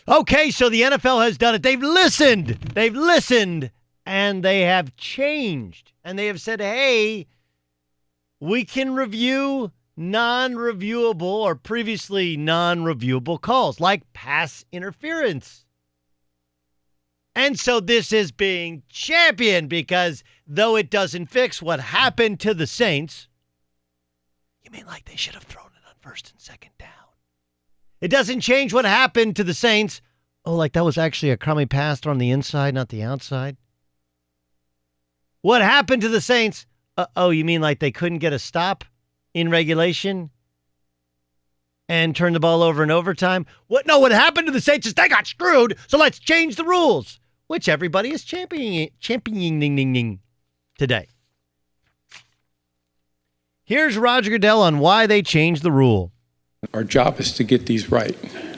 Okay, so the NFL has done it. They've listened, and they have changed. And they have said, hey, we can review non-reviewable or previously non-reviewable calls, like pass interference. And so this is being championed because though it doesn't fix what happened to the Saints, you mean like they should have thrown it on first and second down? It doesn't change what happened to the Saints. Oh, like that was actually a crummy pass on the inside, not the outside? What happened to the Saints? Oh, you mean like they couldn't get a stop in regulation and turn the ball over in overtime? What? No, what happened to the Saints is they got screwed, so let's change the rules, which everybody is championing today. Here's Roger Goodell on why they changed the rule. Our job is to get these right,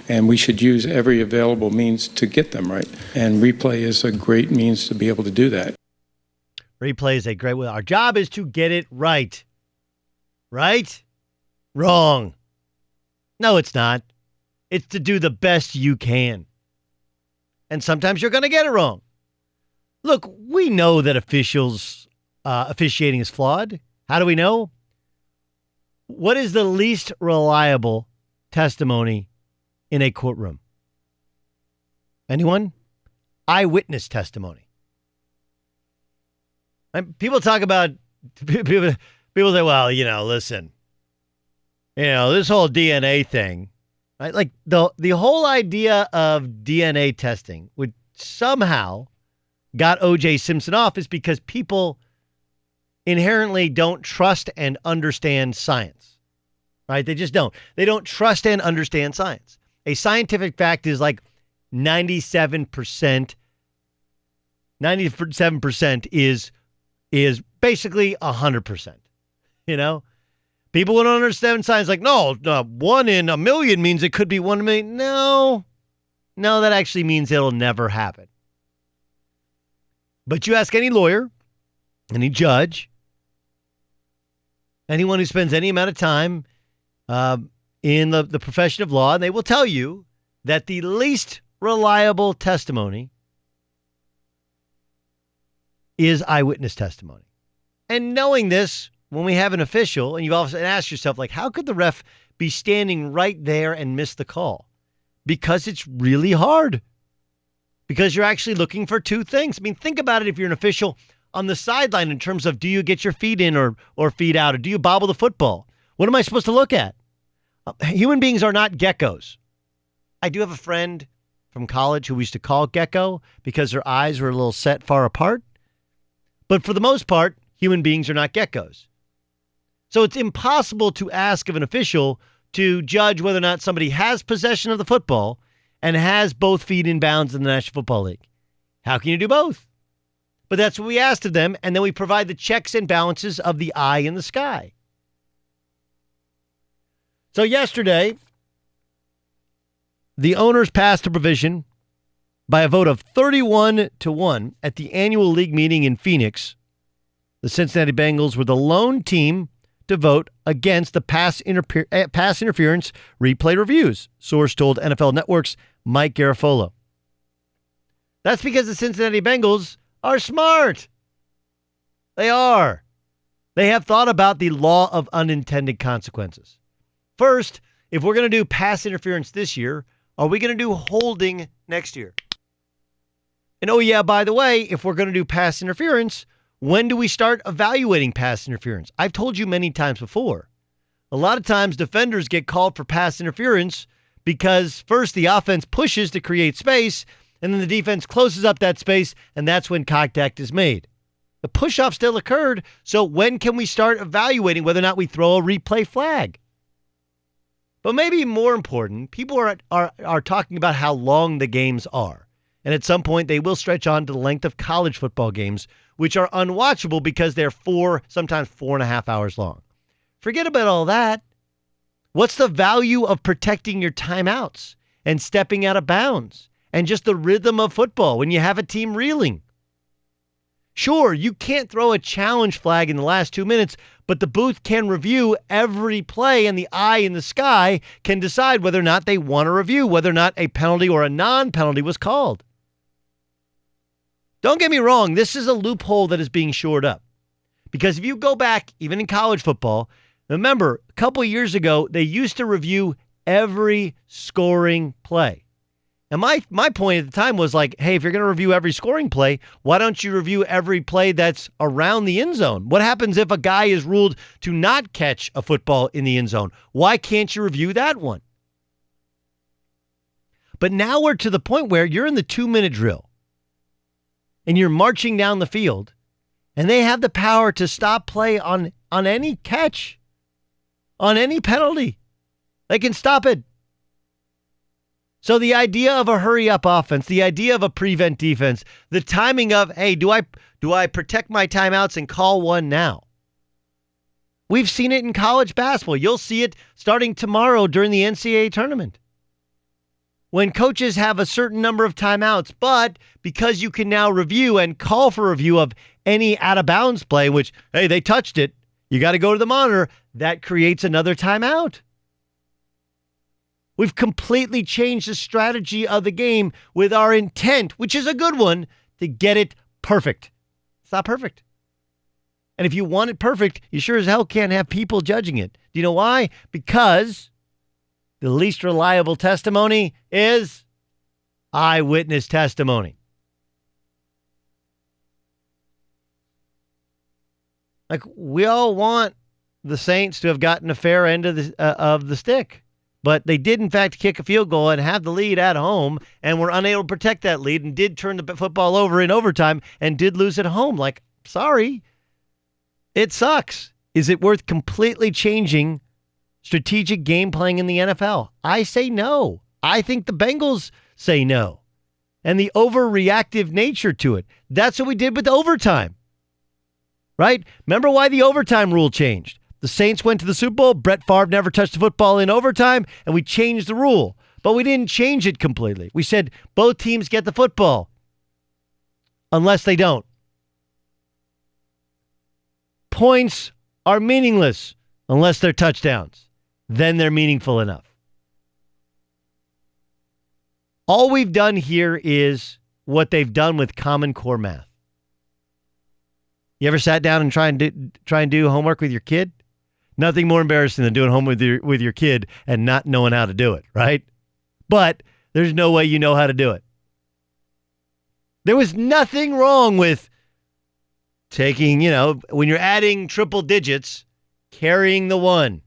and we should use every available means to get them right. And replay is a great means to be able to do that. Replay is a great way. Our job is to get it right. Right? Wrong. No, it's not. It's to do the best you can. And sometimes you're going to get it wrong. Look, we know that officiating is flawed. How do we know? What is the least reliable testimony in a courtroom? Anyone? Eyewitness testimony. And people talk about, people say, well, listen, this whole DNA thing, right? Like the whole idea of DNA testing would somehow got O.J. Simpson off is because people inherently don't trust and understand science, right? They just don't. They don't trust and understand science. A scientific fact is like 97%. 97% is basically 100%. People don't understand science. Like, no, 1 in a million means it could be 1 in a million. No, that actually means it'll never happen. But you ask any lawyer, any judge, anyone who spends any amount of time in the profession of law, and they will tell you that the least reliable testimony is eyewitness testimony. And knowing this, when we have an official, and you've also asked yourself, like, how could the ref be standing right there and miss the call? Because it's really hard. Because you're actually looking for two things. I mean, think about it if you're an official on the sideline in terms of, do you get your feet in or feet out, or do you bobble the football? What am I supposed to look at? Human beings are not geckos. I do have a friend from college who we used to call Gecko because her eyes were a little set far apart. But for the most part, human beings are not geckos. So it's impossible to ask of an official to judge whether or not somebody has possession of the football and has both feet in bounds in the National Football League. How can you do both? But that's what we asked of them, and then we provide the checks and balances of the eye in the sky. So yesterday, the owners passed a provision by a vote of 31-1 at the annual league meeting in Phoenix. The Cincinnati Bengals were the lone team to vote against the pass interference replay reviews, source told NFL Network's Mike Garafolo. That's because the Cincinnati Bengals are smart. They are. They have thought about the law of unintended consequences. First, if we're going to do pass interference this year, are we going to do holding next year? And oh yeah, by the way, if we're going to do pass interference, when do we start evaluating pass interference? I've told you many times before. A lot of times defenders get called for pass interference because first the offense pushes to create space, and then the defense closes up that space, and that's when contact is made. The push-off still occurred, so when can we start evaluating whether or not we throw a replay flag? But maybe more important, people are talking about how long the games are. And at some point, they will stretch on to the length of college football games, which are unwatchable because they're sometimes 4.5 hours long. Forget about all that. What's the value of protecting your timeouts and stepping out of bounds and just the rhythm of football when you have a team reeling? Sure, you can't throw a challenge flag in the last 2 minutes, but the booth can review every play, and the eye in the sky can decide whether or not they want to review, whether or not a penalty or a non-penalty was called. Don't get me wrong, this is a loophole that is being shored up. Because if you go back, even in college football, remember, a couple of years ago, they used to review every scoring play. And my point at the time was like, hey, if you're going to review every scoring play, why don't you review every play that's around the end zone? What happens if a guy is ruled to not catch a football in the end zone? Why can't you review that one? But now we're to the point where you're in the 2-minute drill and you're marching down the field and they have the power to stop play on any catch, on any penalty. They can stop it. So the idea of a hurry-up offense, the idea of a prevent defense, the timing of, hey, do I protect my timeouts and call one now? We've seen it in college basketball. You'll see it starting tomorrow during the NCAA tournament. When coaches have a certain number of timeouts, but because you can now review and call for review of any out-of-bounds play, which, hey, they touched it, you got to go to the monitor, that creates another timeout. We've completely changed the strategy of the game with our intent, which is a good one, to get it perfect. It's not perfect. And if you want it perfect, you sure as hell can't have people judging it. Do you know why? Because the least reliable testimony is eyewitness testimony. Like, we all want the Saints to have gotten a fair end of the stick. But they did, in fact, kick a field goal and have the lead at home and were unable to protect that lead and did turn the football over in overtime and did lose at home. Like, sorry, it sucks. Is it worth completely changing strategic game playing in the NFL? I say no. I think the Bengals say no. And the overreactive nature to it. That's what we did with overtime. Right? Remember why the overtime rule changed? The Saints went to the Super Bowl. Brett Favre never touched the football in overtime, and we changed the rule. But we didn't change it completely. We said both teams get the football unless they don't. Points are meaningless unless they're touchdowns. Then they're meaningful enough. All we've done here is what they've done with Common Core math. You ever sat down and try and do homework with your kid? Nothing more embarrassing than doing homework with your kid and not knowing how to do it, right? But there's no way you know how to do it. There was nothing wrong with taking, when you're adding triple digits, carrying the one.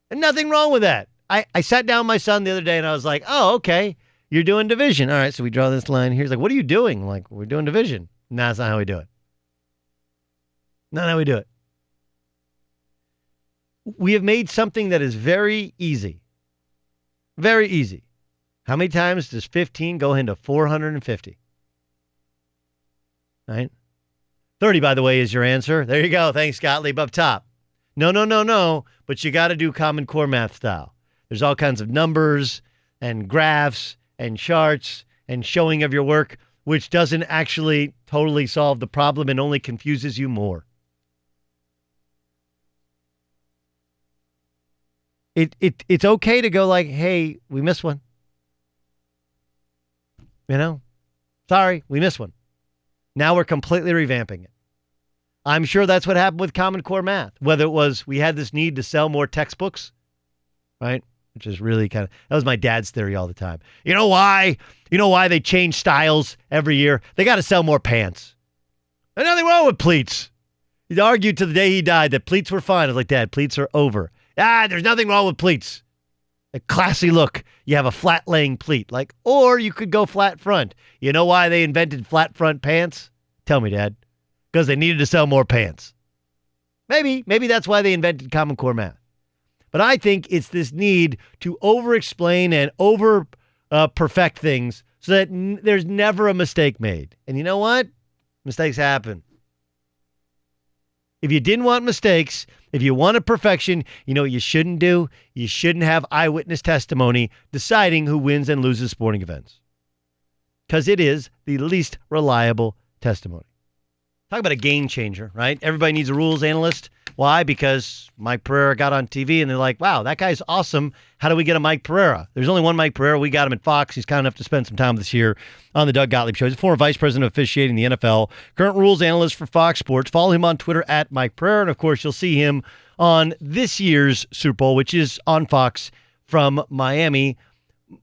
And nothing wrong with that. I sat down with my son the other day and I was like, oh, okay, you're doing division. All right, so we draw this line here. He's like, what are you doing? I'm like, we're doing division. No, that's not how we do it. Not how we do it. We have made something that is very easy. Very easy. How many times does 15 go into 450? Right? 30, by the way, is your answer. There you go. Thanks, Gottlieb, up top. No. But you got to do Common Core math style. There's all kinds of numbers and graphs and charts and showing of your work, which doesn't actually totally solve the problem and only confuses you more. It's okay to go like, hey, we missed one. Sorry, we missed one. Now we're completely revamping it. I'm sure that's what happened with Common Core math. Whether it was we had this need to sell more textbooks, right? Which is really that was my dad's theory all the time. You know why? You know why they change styles every year? They got to sell more pants. There's nothing wrong with pleats. He argued to the day he died that pleats were fine. I was like, Dad, pleats are over. There's nothing wrong with pleats. A classy look. You have a flat laying pleat. Or you could go flat front. You know why they invented flat front pants? Tell me, Dad. Because they needed to sell more pants. Maybe that's why they invented Common Core math. But I think it's this need to over-explain and over-perfect things so that there's never a mistake made. And you know what? Mistakes happen. If you didn't want mistakes, if you wanted perfection, you know what you shouldn't do? You shouldn't have eyewitness testimony deciding who wins and loses sporting events. Because it is the least reliable testimony. Talk about a game changer, right? Everybody needs a rules analyst. Why? Because Mike Pereira got on TV, and they're like, wow, that guy's awesome. How do we get a Mike Pereira? There's only one Mike Pereira. We got him at Fox. He's kind enough to spend some time this year on the Doug Gottlieb Show. He's a former vice president of officiating in the NFL, current rules analyst for Fox Sports. Follow him on Twitter at Mike Pereira. And, of course, you'll see him on this year's Super Bowl, which is on Fox from Miami.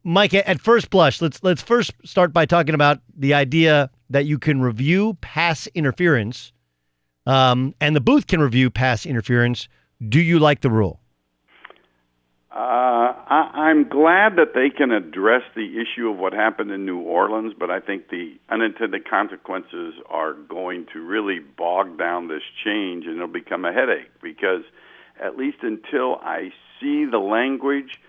Mike, at first blush, let's first start by talking about the idea that you can review pass interference, and the booth can review pass interference. Do you like the rule? I'm glad that they can address the issue of what happened in New Orleans, but I think the unintended consequences are going to really bog down this change, and it'll become a headache because at least until I see the language,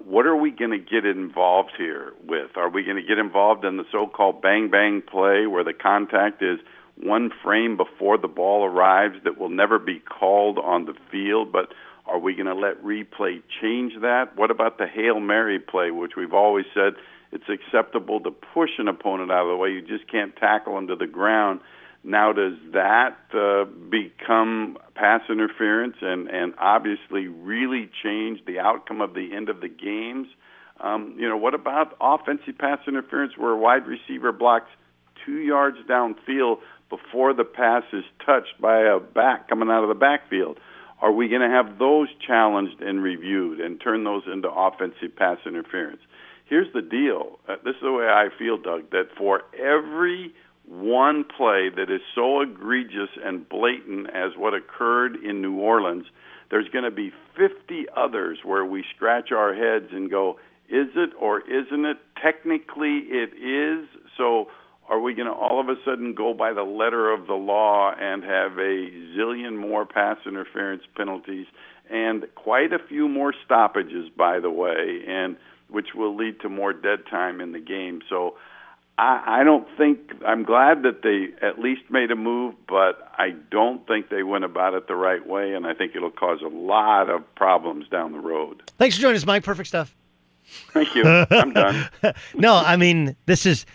what are we going to get involved here with? Are we going to get involved in the so-called bang-bang play where the contact is one frame before the ball arrives that will never be called on the field, but are we going to let replay change that? What about the Hail Mary play, which we've always said it's acceptable to push an opponent out of the way. You just can't tackle him to the ground. Now, does that become pass interference and obviously really change the outcome of the end of the games? What about offensive pass interference where a wide receiver blocks 2 yards downfield before the pass is touched by a back coming out of the backfield? Are we going to have those challenged and reviewed and turn those into offensive pass interference? Here's the deal. This is the way I feel, Doug, that for every one play that is so egregious and blatant as what occurred in New Orleans, there's going to be 50 others where we scratch our heads and go, is it or isn't it? Technically it is. So are we going to all of a sudden go by the letter of the law and have a zillion more pass interference penalties and quite a few more stoppages, by the way, and which will lead to more dead time in the game? So I don't think, I'm glad that they at least made a move, but I don't think they went about it the right way, and I think it'll cause a lot of problems down the road. Thanks for joining us, Mike. Perfect stuff. Thank you. I'm done. No, I mean, this is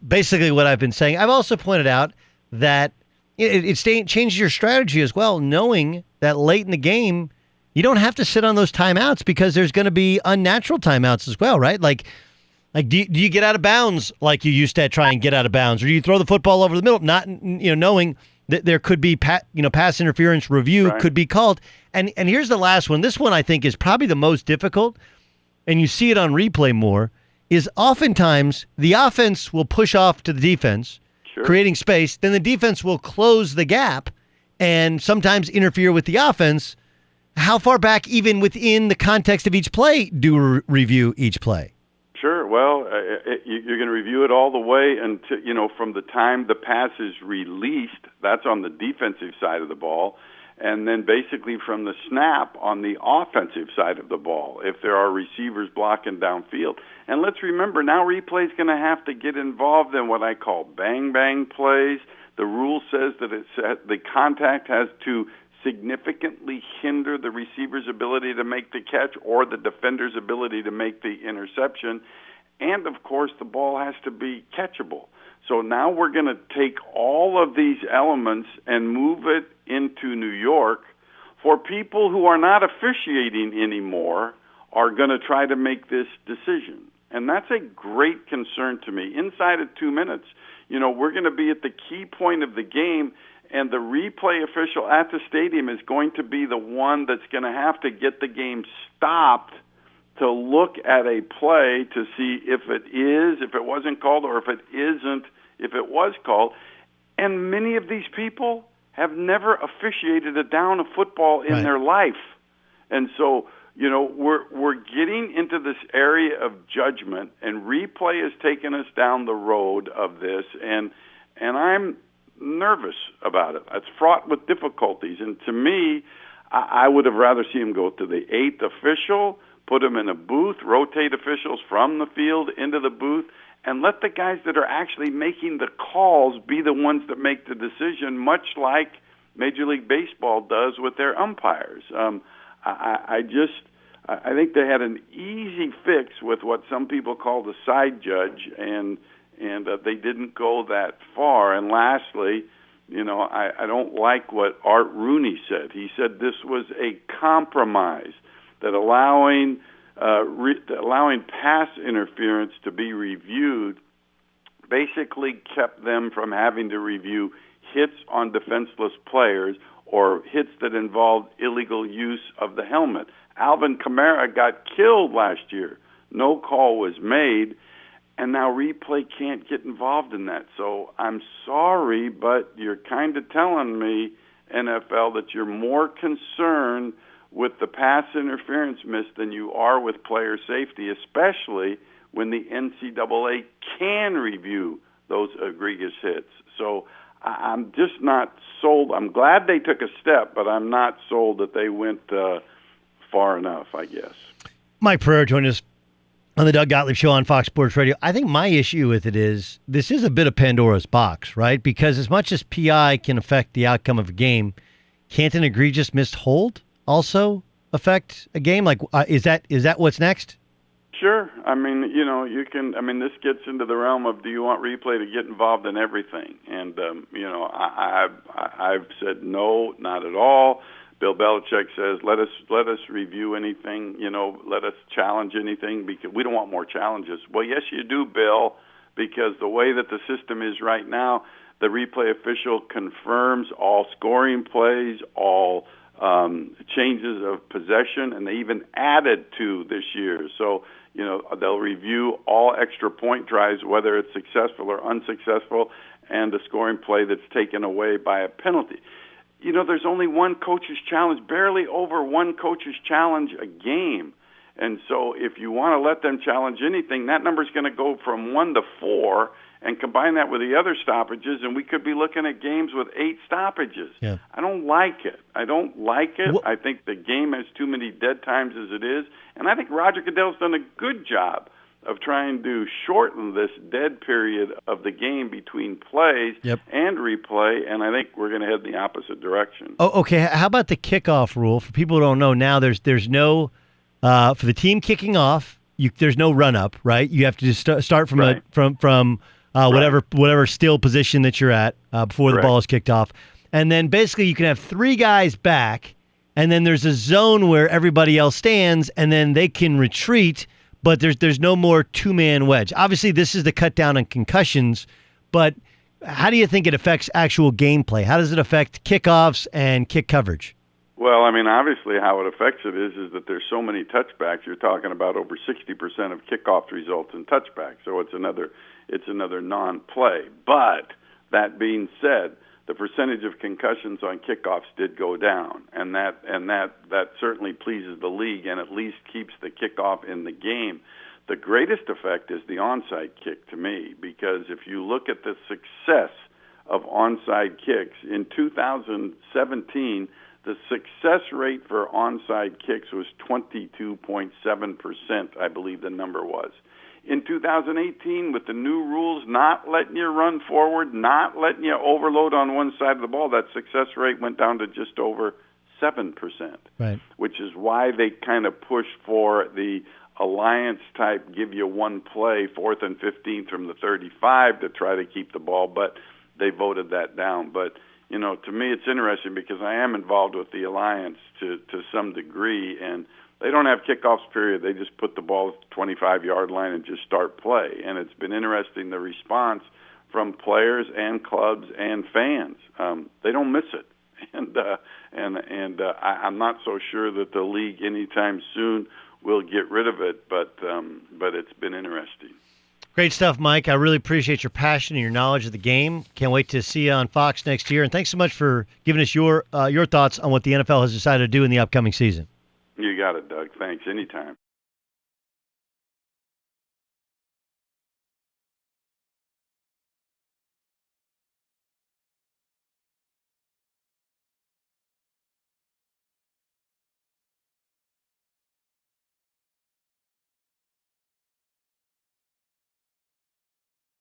basically what I've been saying. I've also pointed out that it changes your strategy as well, knowing that late in the game, you don't have to sit on those timeouts because there's going to be unnatural timeouts as well, right? Like do you get out of bounds like you used to try and get out of bounds, or do you throw the football over the middle, not knowing that there could be pass interference review could be called? And here's the last one. This one I think is probably the most difficult, and you see it on replay more. Is oftentimes the offense will push off to the defense, creating space. Then the defense will close the gap and sometimes interfere with the offense. How far back, even within the context of each play, do we review each play? Sure. Well, you're going to review it all the way until, from the time the pass is released, that's on the defensive side of the ball, and then basically from the snap on the offensive side of the ball, if there are receivers blocking downfield. And let's remember, now replay's going to have to get involved in what I call bang-bang plays. The rule says that the contact has to significantly hinder the receiver's ability to make the catch or the defender's ability to make the interception. And, of course, the ball has to be catchable. So now we're going to take all of these elements and move it into New York. For people who are not officiating anymore are going to try to make this decision. And that's a great concern to me. Inside of 2 minutes, we're going to be at the key point of the game, and the replay official at the stadium is going to be the one that's going to have to get the game stopped to look at a play to see if it wasn't called, or if it isn't, if it was called. And many of these people have never officiated a down of football in their life. And so, we're getting into this area of judgment, and replay has taken us down the road of this, and I'm nervous about it. It's fraught with difficulties, and to me, I would have rather seen him go to the eighth official, put him in a booth, rotate officials from the field into the booth, and let the guys that are actually making the calls be the ones that make the decision, much like Major League Baseball does with their umpires. I think they had an easy fix with what some people call the side judge, and they didn't go that far. And lastly, I don't like what Art Rooney said. He said this was a compromise, that allowing pass interference to be reviewed basically kept them from having to review hits on defenseless players or hits that involved illegal use of the helmet. Alvin Kamara got killed last year. No call was made, and now replay can't get involved in that. So I'm sorry, but you're kind of telling me, NFL, that you're more concerned with the pass interference miss than you are with player safety, especially when the NCAA can review those egregious hits. So I'm just not sold. I'm glad they took a step, but I'm not sold that they went far enough, I guess. Mike Pereira joined us on the Doug Gottlieb Show on Fox Sports Radio. I think my issue with it is this is a bit of Pandora's box, right? Because as much as PI can affect the outcome of a game, can't an egregious missed hold also affect a game? Like, is that what's next? Sure. I mean, you can. I mean, this gets into the realm of, do you want replay to get involved in everything? And I've said no, not at all. Bill Belichick says let us review anything. Let us challenge anything, because we don't want more challenges. Well, yes, you do, Bill, because the way that the system is right now, the replay official confirms all scoring plays, all changes of possession, and they even added to this year. So, they'll review all extra point drives, whether it's successful or unsuccessful, and the scoring play that's taken away by a penalty. There's only one coach's challenge, barely over one coach's challenge a game. And so if you want to let them challenge anything, that number's going to go from 1 to 4, and combine that with the other stoppages, and we could be looking at games with 8 stoppages. Yeah. I don't like it. I think the game has too many dead times as it is, and I think Roger Goodell's done a good job of trying to shorten this dead period of the game between plays and replay, and I think we're going to head in the opposite direction. Oh, okay. How about the kickoff rule? For people who don't know, now there's no for the team kicking off. There's no run up, right? You have to just start from whatever still position that you're at before the ball is kicked off, and then basically you can have 3 guys back, and then there's a zone where everybody else stands, and then they can retreat. But there's no more 2-man wedge. Obviously, this is the cut down on concussions, but how do you think it affects actual gameplay? How does it affect kickoffs and kick coverage? Well, I mean, obviously how it affects it is that there's so many touchbacks. You're talking about over 60% of kickoff results in touchbacks, so it's another non-play. But that being said, the percentage of concussions on kickoffs did go down, and that certainly pleases the league and at least keeps the kickoff in the game. The greatest effect is the onside kick to me, because if you look at the success of onside kicks in 2017, the success rate for onside kicks was 22.7%, I believe the number was. In 2018, with the new rules not letting you run forward, not letting you overload on one side of the ball, that success rate went down to just over 7%, right? Which is why they kind of push for the alliance type, give you one play, 4th and 15 from the 35 to try to keep the ball, but they voted that down. But, to me it's interesting because I am involved with the alliance to some degree, and they don't have kickoffs, period. They just put the ball at the 25-yard line and just start play. And it's been interesting, the response from players and clubs and fans. They don't miss it. And I'm not so sure that the league anytime soon will get rid of it, but it's been interesting. Great stuff, Mike. I really appreciate your passion and your knowledge of the game. Can't wait to see you on Fox next year. And thanks so much for giving us your thoughts on what the NFL has decided to do in the upcoming season. You got it, Doug. Thanks. Anytime.